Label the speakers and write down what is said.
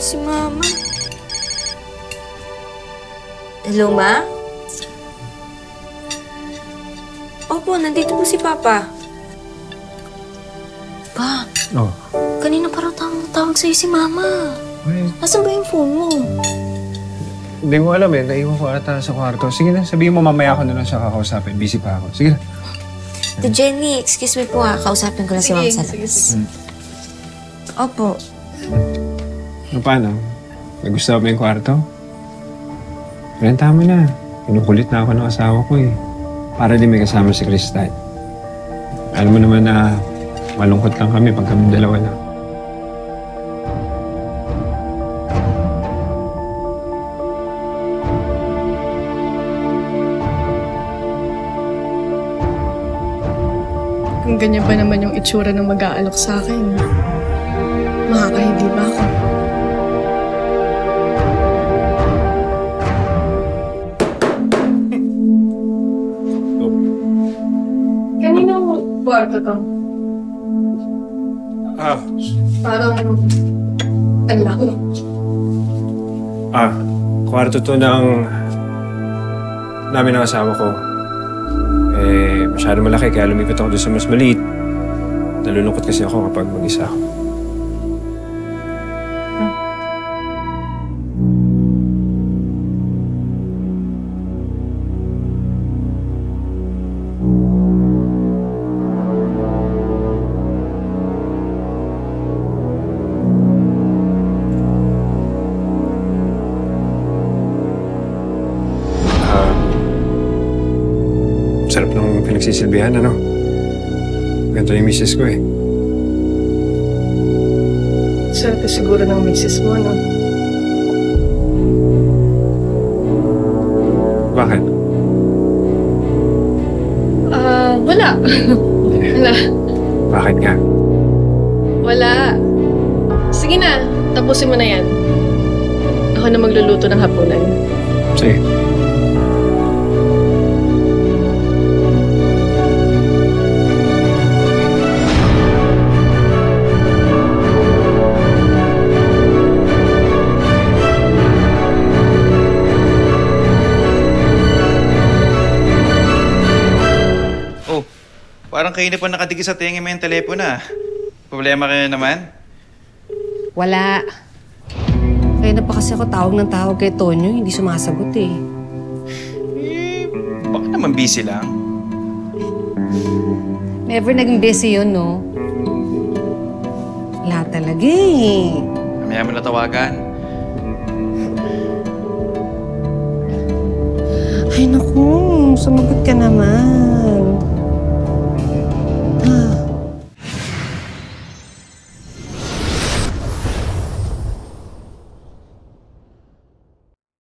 Speaker 1: Si Mama. Hello, Ma? Opo, nandito po si Papa. Pa, kanina pa raw tawag sa'yo si Mama. Nasaan ba yung phone mo?
Speaker 2: Hindi ko alam eh. Naiwan ko ata sa kwarto. Sige na, sabihin mo mamaya ako na lang siya kakausapin. Busy pa ako. Sige na.
Speaker 1: To Jenny, excuse me po ha. Kausapin ko na si Mama sa labas. Opo.
Speaker 2: Paano? Nagustuhan mo yung kwarto? Renta mo na. Pinukulit na ako ng asawa ko eh. Para din may kasama si Crystal. Alam mo naman na malungkot lang kami pag kami dalawa lang.
Speaker 3: Kung ganyan ba naman yung itsura ng mag-aalok sa akin, makakahindi ba ako? Kaninong kwarto to? Parang ang laki.
Speaker 2: Kwarto to ng namin ng asawa ko. Eh, masyado malaki kaya lumipat ako doon sa mas maliit. Nalulungkot kasi ako kapag mag-isa ako. Sarap ng pinagsisilbihan, ano? Ganito yung misis ko eh.
Speaker 3: Sarap siguro ng misis mo, no?
Speaker 2: Bakit?
Speaker 3: Wala. Wala.
Speaker 2: Bakit nga?
Speaker 3: Wala. Sige na, tapusin mo na yan. Ako na magluluto ng hapunan.
Speaker 2: Sige.
Speaker 4: Parang kayo na pa nakatigil sa tenga mo yung telepono ah. Problema kayo naman?
Speaker 5: Wala. Kaya na pa kasi ako tawag ng tawag kay Tonyo, hindi sumasagot eh.
Speaker 4: Baka naman busy lang.
Speaker 5: Never naging busy yun, no? Wala talaga eh.
Speaker 4: Mamaya mo na tawagan.
Speaker 5: Ay naku, sumagot ka naman.